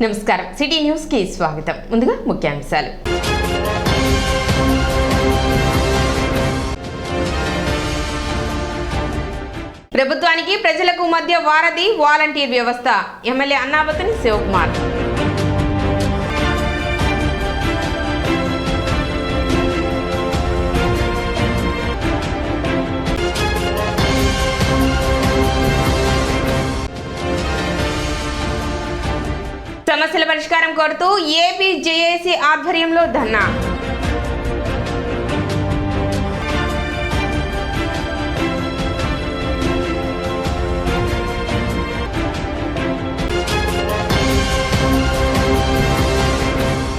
నమస్కారం city news కి స్వాగతం. ముందుగా ముఖ్యాంశాలు. ప్రభుత్వానికి ప్రజలకు మధ్య వారధి వాలంటీర్ వ్యవస్థ. ఎమ్మెల్యే అన్నాబత్తుని శివకుమార్. సమస్యల పరిష్కారం కోరుతూ ఏపీ జేఏసీ ఆధ్వర్యంలో ధర్నా.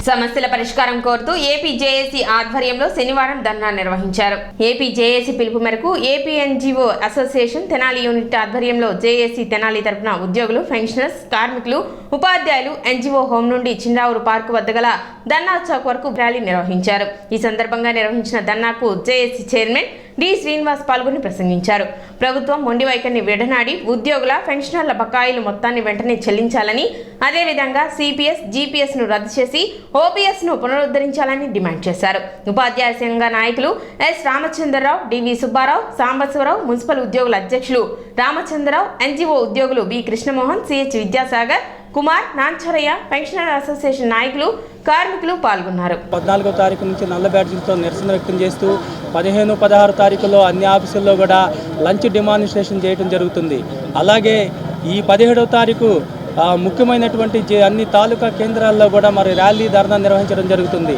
సమస్యల పరిష్కారం కోరుతూ ఏపీ జేఏసీ ఆధ్వర్యంలో శనివారం ధర్నా నిర్వహించారు. ఏపీ జేఏసీ పిలుపు మేరకు AP NGO association Tenali unit ఆధ్వర్యంలో జేఏసీ తెనాలి తరపున ఉద్యోగులు, పెన్షనర్స్, కార్మికులు, ఉపాధ్యాయులు ఎన్జీఓ హోం నుండి చిన్నావురు పార్కు వద్ద గల ధర్నా చౌక్ వరకు ర్యాలీ నిర్వహించారు. ఈ సందర్భంగా నిర్వహించిన ధర్నాకు జేఏసీ చైర్మన్ డి శ్రీనివాస్ పాల్గొని ప్రసంగించారు. ప్రభుత్వం మొండి వైఖరిని విడనాడి ఉద్యోగుల, పెన్షనర్ల బకాయిలు మొత్తాన్ని వెంటనే చెల్లించాలని, అదేవిధంగా సిపిఎస్, జీపీఎస్ ను రద్దు చేసి ఓపీఎస్ ను పునరుద్ధరించాలని డిమాండ్ చేశారు. ఉపాధ్యాయ సంఘ నాయకులు S Ramachandra Rao, DV Subba Rao, Sambasiva Rao, municipal ఉద్యోగుల అధ్యక్షులు రామచంద్రరావు, ఎన్జీఓ ఉద్యోగులు B Krishnamohan, CH Vidyasagar, Kumar, Nancharayya, pensioner association నాయకులు, కార్మికులు పాల్గొన్నారు. 14వ తారీఖు నుంచి నల్ల బ్యాడ్జీలతో నిరసన వ్యక్తం చేస్తూ 15, 16 తారీఖుల్లో అన్ని ఆఫీసుల్లో కూడా లంచ్ డెమాన్స్ట్రేషన్ చేయడం జరుగుతుంది. అలాగే ఈ 17వ తారీఖు ముఖ్యమైనటువంటి అన్ని తాలూకా కేంద్రాల్లో కూడా మరి ర్యాలీ ధర్నా నిర్వహించడం జరుగుతుంది.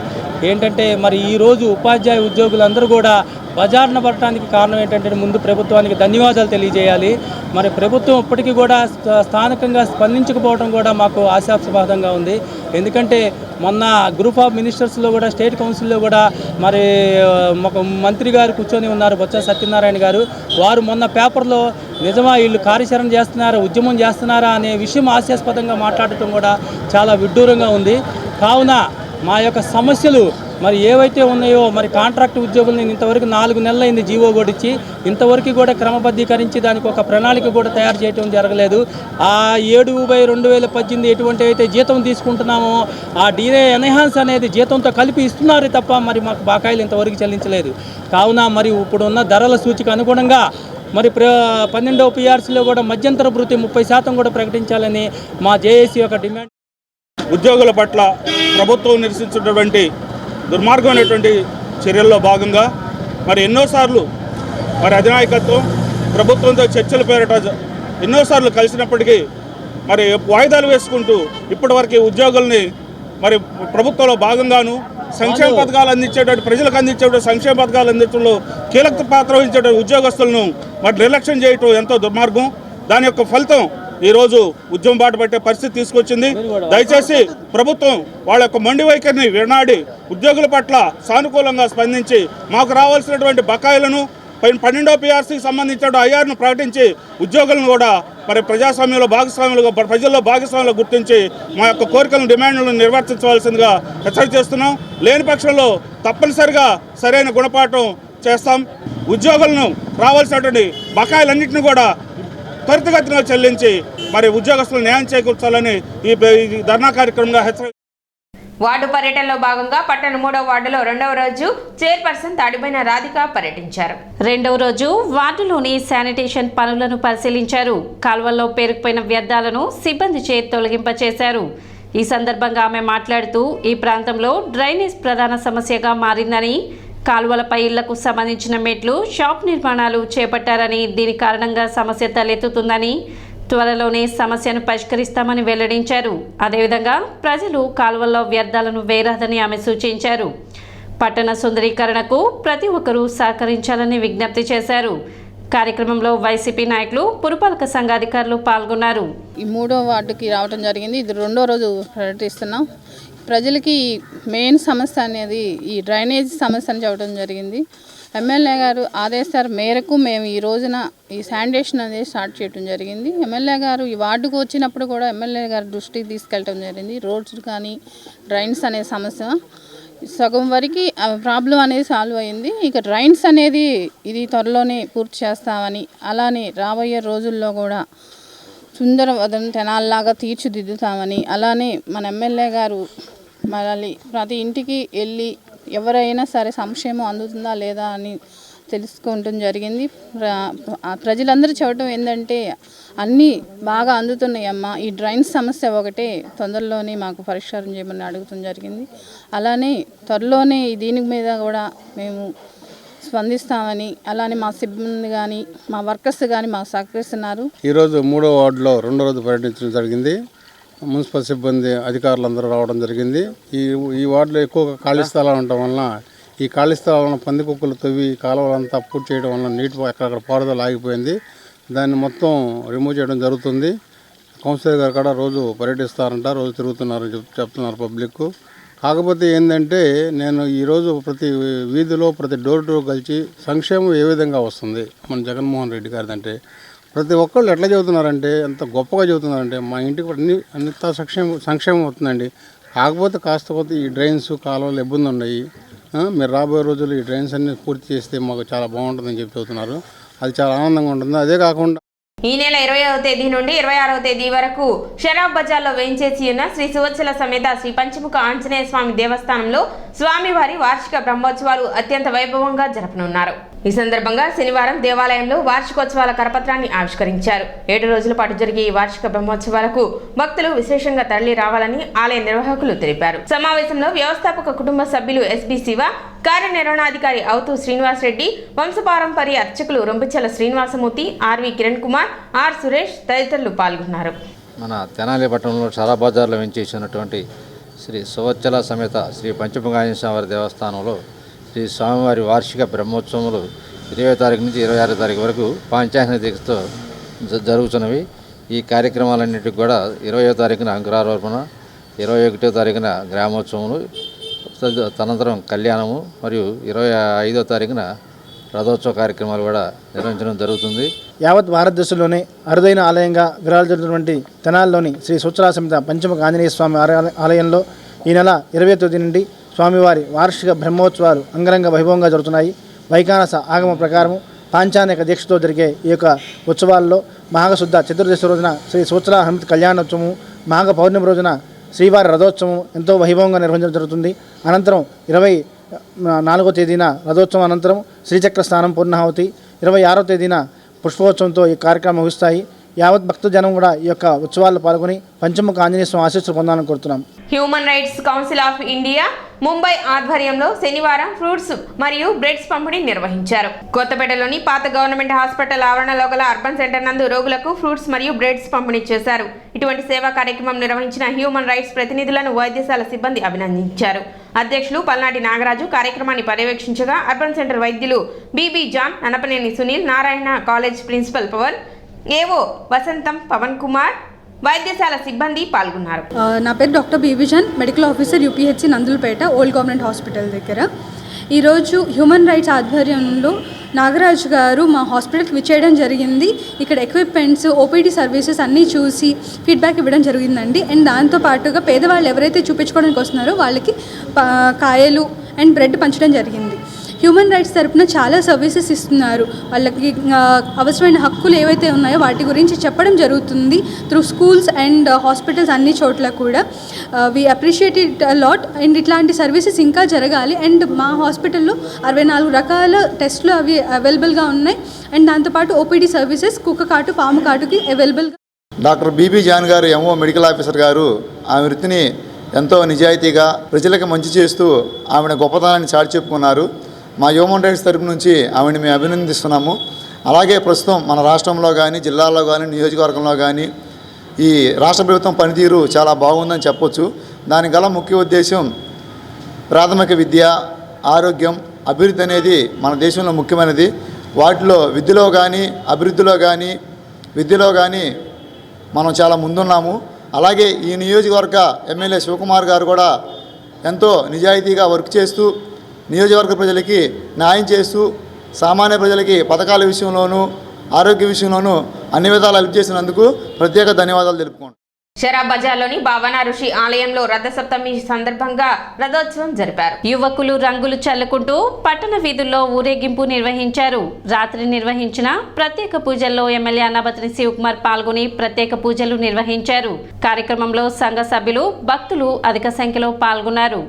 ఏంటంటే మరి ఈరోజు ఉపాధ్యాయ ఉద్యోగులందరూ కూడా బజార్న పడటానికి కారణం ఏంటంటే ముందు ప్రభుత్వానికి ధన్యవాదాలు తెలియజేయాలి. మరి ప్రభుత్వం ఇప్పటికీ కూడా స్థానికంగా స్పందించకపోవడం కూడా మాకు ఆశాస్పదంగా ఉంది. ఎందుకంటే మొన్న గ్రూప్ ఆఫ్ మినిస్టర్స్లో కూడా స్టేట్ కౌన్సిల్లో కూడా మరి ఒక మంత్రి గారు కూర్చొని ఉన్నారు, బొత్స సత్యనారాయణ గారు. వారు మొన్న పేపర్లో నిజమా వీళ్ళు కార్యాచరణ చేస్తున్నారా, ఉద్యమం చేస్తున్నారా అనే విషయం హాస్యాస్పదంగా మాట్లాడటం కూడా చాలా విడ్డూరంగా ఉంది. కావున మా యొక్క సమస్యలు మరి ఏవైతే ఉన్నాయో మరి కాంట్రాక్ట్ ఉద్యోగుల్ని ఇంతవరకు 4 నెలలైంది జీవో కూడా ఇచ్చి ఇంతవరకు కూడా క్రమబద్ధీకరించి దానికి ఒక ప్రణాళిక కూడా తయారు చేయడం జరగలేదు. ఆ 7/2018 ఎటువంటి అయితే జీతం తీసుకుంటున్నామో ఆ డీఏ ఎన్హాన్స్ అనేది జీతంతో కలిపి ఇస్తున్నారు తప్ప మరి మాకు బకాయిలు ఇంతవరకు చెల్లించలేదు. కావున మరి ఇప్పుడున్న ధరల సూచిక అనుగుణంగా మరి 12వ పిఆర్సీలో కూడా మధ్యంతర భృతి 30% కూడా ప్రకటించాలని మా జేఏసీ యొక్క డిమాండ్. ఉద్యోగుల పట్ల ప్రభుత్వం నిరసించినటువంటి దుర్మార్గమైనటువంటి చర్యల్లో భాగంగా మరి ఎన్నోసార్లు మరి అధినాయకత్వం ప్రభుత్వంతో చర్చల పేరిట ఎన్నోసార్లు కలిసినప్పటికీ మరి వాయిదాలు వేసుకుంటూ ఇప్పటివరకు ఉద్యోగుల్ని మరి ప్రభుత్వంలో భాగంగాను సంక్షేమ పథకాలు అందించేటువంటి, ప్రజలకు అందించేటువంటి సంక్షేమ పథకాలు అందించడంలో కీలక పాత్ర వహించేటువంటి ఉద్యోగస్తులను మరి నిర్లక్ష్యం చేయటం ఎంతో దుర్మార్గం. దాని యొక్క ఫలితం ఈరోజు ఉద్యమం బాట పట్టే పరిస్థితి తీసుకొచ్చింది. దయచేసి ప్రభుత్వం వాళ్ళ యొక్క మొండి వైఖరిని వినాడి ఉద్యోగుల పట్ల సానుకూలంగా స్పందించి మాకు రావాల్సినటువంటి బకాయిలను 12వ పిఆర్సీకి సంబంధించిన ఐఆర్ను ప్రకటించి ఉద్యోగులను కూడా మరి ప్రజాస్వామ్యంలో భాగస్వాములుగా, ప్రజల్లో భాగస్వాములు గుర్తించి మా యొక్క కోరికలను, డిమాండ్లను నిర్వర్తించవలసిందిగా హెచ్చరిక చేస్తున్నాం. లేని పక్షంలో తప్పనిసరిగా సరైన గుణపాఠం చేస్తాం. ఉద్యోగులను రావాల్సినటువంటి బకాయిలన్నింటినీ కూడా త్వరితగతిన చెల్లించి మరి ఉద్యోగస్తులు న్యాయం చేకూర్చాలని ఈ ధర్నా కార్యక్రమంగా హెచ్చరిక. వార్డు పర్యటనలో భాగంగా పట్టణ 3వ వార్డులో 2వ రోజు చైర్పర్సన్ తాడిపోయిన రాధిక పర్యటించారు. 2వ రోజు వార్డులోని శానిటేషన్ పనులను పరిశీలించారు. కాల్వల్లో పేరుకుపోయిన వ్యర్థాలను సిబ్బంది చే తొలగింపచేశారు. ఈ సందర్భంగా ఆమె మాట్లాడుతూ ఈ ప్రాంతంలో డ్రైనేజ్ ప్రధాన సమస్యగా మారిందని, కాలువలపై ఇళ్లకు సంబంధించిన మెట్లు, షాప్ నిర్మాణాలు చేపట్టారని, దీని కారణంగా సమస్య తలెత్తుతుందని, త్వరలోనే సమస్యను పరిష్కరిస్తామని వెల్లడించారు. అదేవిధంగా ప్రజలు కాలువల్లో వ్యర్థాలను వేయరాదని ఆమె సూచించారు. పట్టణ సుందరీకరణకు ప్రతి ఒక్కరూ సహకరించాలని విజ్ఞప్తి చేశారు. కార్యక్రమంలో వైసీపీ నాయకులు, పురపాలక సంఘాధికారులు పాల్గొన్నారు. ఈ 3వ వార్డుకి రావడం జరిగింది. ఇది 2వ రోజు పర్యటిస్తున్నాం. ప్రజలకి మెయిన్ సమస్య అనేది ఈ డ్రైనేజ్ సమస్య అని చెప్పడం జరిగింది. ఎమ్మెల్యే గారు ఆదేశాల మేరకు మేము ఈ రోజున ఈ శానిటేషన్ అనేది స్టార్ట్ చేయడం జరిగింది. ఎమ్మెల్యే గారు ఈ వార్డుకు వచ్చినప్పుడు కూడా ఎమ్మెల్యే గారు దృష్టికి తీసుకెళ్ళడం జరిగింది. రోడ్స్ కానీ డ్రైన్స్ అనే సమస్య సగం వరకు ప్రాబ్లం అనేది సాల్వ్ అయింది. ఇక డ్రైన్స్ అనేది ఇది త్వరలోనే పూర్తి చేస్తామని, అలానే రాబోయే రోజుల్లో కూడా సుందరవదన తెనాల్లాగా తీర్చిదిద్దుతామని, అలానే మన ఎమ్మెల్యే గారు మళ్ళీ ప్రతి ఇంటికి వెళ్ళి ఎవరైనా సరే సంక్షేమం అందుతుందా లేదా అని తెలుసుకోవటం జరిగింది. ప్రజలందరూ చెప్పడం ఏంటంటే అన్నీ బాగా అందుతున్నాయమ్మా, ఈ డ్రైన్స్ సమస్య ఒకటే తొందరలోనే మాకు పరిష్కారం చేయమని అడుగుతాం జరిగింది. అలానే త్వరలోనే దీని మీద కూడా మేము స్పందిస్తామని, అలానే మా సిబ్బంది కానీ మా వర్కర్స్ కానీ మాకు సహకరిస్తున్నారు. ఈరోజు 3వ వార్డులో 2వ రోజు పర్యటించడం జరిగింది. మున్సిపల్ సిబ్బంది అధికారులందరూ రావడం జరిగింది. ఈ వార్డులో ఎక్కువగా ఖాళీ స్థలాలు ఉండటం వలన ఈ ఖాళీ స్థలాలను పందికొక్కులు తవ్వి కాలువలంతా పూర్తి చేయడం వలన నీటి ఎక్కడక్కడ పారుదల ఆగిపోయింది. దాన్ని మొత్తం రిమూవ్ చేయడం జరుగుతుంది. కౌన్సిలర్ గారు కూడా రోజు పర్యటిస్తారంట, రోజు తిరుగుతున్నారని చెప్తున్నారు పబ్లిక్. కాకపోతే ఏంటంటే నేను ఈరోజు ప్రతి వీధిలో ప్రతి డోర్ టు డోర్ కలిసి సంక్షేమం ఏ విధంగా వస్తుంది మన జగన్మోహన్ రెడ్డి గారిది అంటే ప్రతి ఒక్కళ్ళు ఎట్లా చెబుతున్నారంటే ఎంత గొప్పగా చెబుతున్నారంటే మా ఇంటికి అంత సంక్షేమం అవుతుందండి. కాకపోతే కాస్త కొద్ది ఈ డ్రైన్స్ కాలువలు ఇబ్బంది ఉన్నాయి. మీరు రాబోయే రోజుల్లో ఈ డ్రైన్స్ అన్ని పూర్తి చేస్తే మాకు చాలా బాగుంటుందని చెబుతున్నారు. అది చాలా ఆనందంగా ఉంటుంది. అదే కాకుండా ఈ నెల 20వ తేదీ నుండి 26వ తేదీ వరకు షరాబ్ బజార్లో వేంచేసి ఉన్న శ్రీ సువత్సల సమేత శ్రీ పంచముఖ ఆంజనేయ స్వామి దేవస్థానంలో స్వామివారి వార్షిక బ్రహ్మోత్సవాలు అత్యంత వైభవంగా జరపనున్నారు. ఈ సందర్భంగా శనివారం దేవాలయంలో వార్షికోత్సవాల కరపత్రాన్ని ఆవిష్కరించారు. 7 రోజుల పాటు జరిగే ఈ వార్షిక బ్రహ్మోత్సవాలకు భక్తులు విశేషంగా తరలి రావాలని ఆలయ నిర్వాహకులు తెలిపారు. సమావేశంలో వ్యవస్థాపక కుటుంబ సభ్యులు ఎస్బి శివ, కార్యనిర్వహణాధికారి అవుతూ శ్రీనివాస్ రెడ్డి, వంశపారంపర్య అర్చకులు రొంపిచెల శ్రీనివాసమూర్తి, ఆర్వి కిరణ్ కుమార్, ఆర్ సురేష్ తదితరులు పాల్గొన్నారు. మన తెనాలి పట్టణంలో షరాబ్ బజార్లో వెంచేసినటువంటి శ్రీ సువత్సల సమేత శ్రీ పంచముఖ ఆంజనేయ స్వామి దేవస్థానంలో శ్రీ స్వామివారి వార్షిక బ్రహ్మోత్సవములు 20వ తారీఖు నుంచి 26వ తారీఖు వరకు పాంచాహ్న దీక్షతో జరుగుతున్నవి. ఈ కార్యక్రమాలన్నింటికి కూడా 20వ తారీఖున అంకురారోపణ, 21వ తారీఖున గ్రామోత్సవములు, తదనంతరం కళ్యాణము మరియు 25వ తారీఖున రథోత్సవ కార్యక్రమాలు కూడా నిర్వహించడం జరుగుతుంది. యావత్ భారతదేశంలోనే అరుదైన ఆలయంగా విరాజిల్లుతున్నటువంటి తెనాలిలోని శ్రీ సువత్సల సమేత పంచముఖ ఆంజనేయ స్వామి ఆలయంలో ఈ నెల 20వ తేదీ నుండి స్వామివారి వార్షిక బ్రహ్మోత్సవాలు అంగరంగ వైభవంగా జరుగుతున్నాయి. వైఖానస ఆగమ ప్రకారము పాంచానిక దీక్షతో జరిగే ఈ యొక్క ఉత్సవాల్లో మాఘశుద్ధ చతుర్దశి రోజున శ్రీ సువత్సల హనుమతి కళ్యాణోత్సవము, మాఘ పౌర్ణమి రోజున శ్రీవారి రథోత్సవం ఎంతో వైభవంగా నిర్వహించడం జరుగుతుంది. అనంతరం 24వ తేదీన రథోత్సవం అనంతరం శ్రీచక్ర స్నానం పూర్ణాహుతి, 26వ తేదీన పుష్పోత్సవంతో ఈ కార్యక్రమం ముగుస్తాయి. యావత్ భక్తజనం కూడా ఈ యొక్క ఉత్సవాల్లో పాల్గొని పంచముఖ ఆంజనేయ స్వామి ఆశీస్సులు పొందాలని కోరుతున్నాం. Human rights council of India Mumbai ఆధ్వర్యంలో శనివారం ఫ్రూట్స్ మరియు బ్రెడ్స్ పంపిణీ నిర్వహించారు. కొత్తపేటలోని పాత గవర్నమెంట్ హాస్పిటల్ ఆవరణలో గల అర్బన్ సెంటర్ నందు రోగులకు ఫ్రూట్స్ మరియు బ్రెడ్స్ పంపిణీ చేశారు. ఇటువంటి సేవా కార్యక్రమం నిర్వహించిన హ్యూమన్ రైట్స్ ప్రతినిధులను వైద్యశాల సిబ్బంది అభినందించారు. అధ్యక్షులు పల్నాటి నాగరాజు కార్యక్రమాన్ని పర్యవేక్షించగా అర్బన్ సెంటర్ వైద్యులు BB John, Nanapaneni Sunil, Narayana college principal Pavan, AO Vasantham, Pavan Kumar, వైద్యశాల సిబ్బంది పాల్గొన్నారు. నా పేరు doctor BB John, medical officer UPHC Nandulapeta old government hospital దగ్గర. ఈరోజు హ్యూమన్ రైట్స్ ఆధ్వర్యంలో నాగరాజు గారు మా హాస్పిటల్కి విచ్చేయడం జరిగింది. ఇక్కడ ఎక్విప్మెంట్స్, ఓపీడీ సర్వీసెస్ అన్నీ చూసి ఫీడ్బ్యాక్ ఇవ్వడం జరిగిందండి. అండ్ దాంతోపాటుగా పేదవాళ్ళు ఎవరైతే చూపించుకోవడానికి వస్తున్నారో వాళ్ళకి కాయలు అండ్ బ్రెడ్ పంచడం జరిగింది. హ్యూమన్ రైట్స్ తరపున చాలా సర్వీసెస్ ఇస్తున్నారు. వాళ్ళకి అవసరమైన హక్కులు ఏవైతే ఉన్నాయో వాటి గురించి చెప్పడం జరుగుతుంది త్రూ స్కూల్స్ అండ్ హాస్పిటల్స్ అన్ని చోట్ల కూడా. We appreciate it lot. And ఇట్లాంటి సర్వీసెస్ ఇంకా జరగాలి. అండ్ మా హాస్పిటల్లో 64 రకాల టెస్టులు అవి అవైలబుల్గా ఉన్నాయి. అండ్ దాంతోపాటు ఓపీడీ సర్వీసెస్ కుక్క కాటు, పాము కాటుకి అవైలబుల్గా. డాక్టర్ బీబీ జాన్ గారు, ఎంఓ మెడికల్ ఆఫీసర్ గారు ఆమె వృత్తిని ఎంతో నిజాయితీగా ప్రజలకు మంచి చేస్తూ ఆమెను గొప్పతనాన్ని చాటి చెప్పుకున్నారు. మా హ్యూమన్ రైట్స్ తరపు నుంచి ఆమెను మేము అభినందిస్తున్నాము. అలాగే ప్రస్తుతం మన రాష్ట్రంలో కానీ, జిల్లాలో కానీ, నియోజకవర్గంలో కానీ ఈ రాష్ట్ర ప్రభుత్వం పనితీరు చాలా బాగుందని చెప్పొచ్చు. దానికి గల ముఖ్య ఉద్దేశం ప్రాథమిక విద్య, ఆరోగ్యం, అభివృద్ధి అనేది మన దేశంలో ముఖ్యమైనది. వాటిలో విద్యలో కానీ, అభివృద్ధిలో కానీ, విద్యలో కానీ మనం చాలా ముందున్నాము. అలాగే ఈ నియోజకవర్గ ఎమ్మెల్యే శివకుమార్ గారు కూడా ఎంతో నిజాయితీగా వర్క్ చేస్తూ నియోజకవర్గ ప్రజలకి న్యాయం చేస్తూ సామాన్య ప్రజలకి పథకాల విషయంలోనూ, ఆరోగ్య విషయంలోనూ అన్ని విధాలు హెల్ప్ చేసినందుకు ప్రత్యేక ధన్యవాదాలు తెలుపుకోండి. షరా బజార్లోని భావన ఋషి ఆలయంలో రథసప్తమి సందర్భంగా రథోత్సవం జరిపారు. యువకులు రంగులు చల్లుకుంటూ పట్టణ వీధుల్లో ఊరేగింపు నిర్వహించారు. రాత్రి నిర్వహించిన ప్రత్యేక పూజల్లో ఎమ్మెల్యే అన్నాబత్రి శివకుమార్ పాల్గొని ప్రత్యేక పూజలు నిర్వహించారు. కార్యక్రమంలో సంఘ సభ్యులు భక్తులు అధిక సంఖ్యలో పాల్గొన్నారు.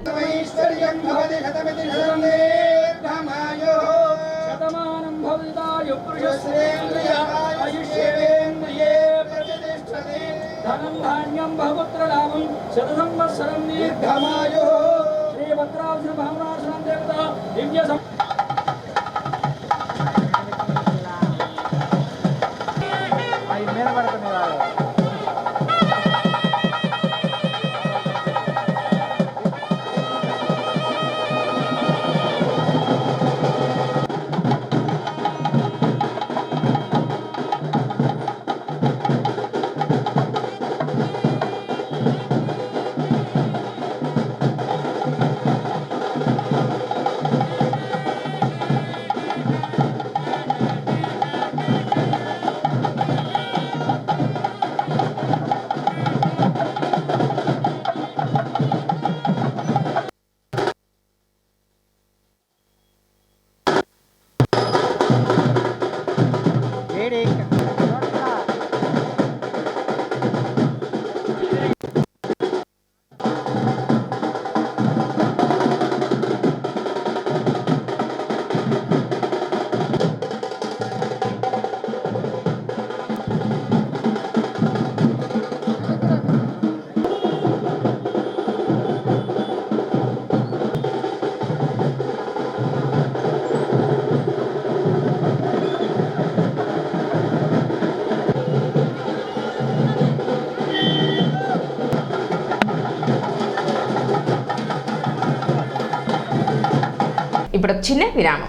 ధనం ధాన్యం బహుపుత్రలాభం శతసంవత్సరం దీర్ఘమాయు శ్రీభద్రావతి భావనాశనం దేవత దివ్య ఇప్పుడు చిన్న విరామం.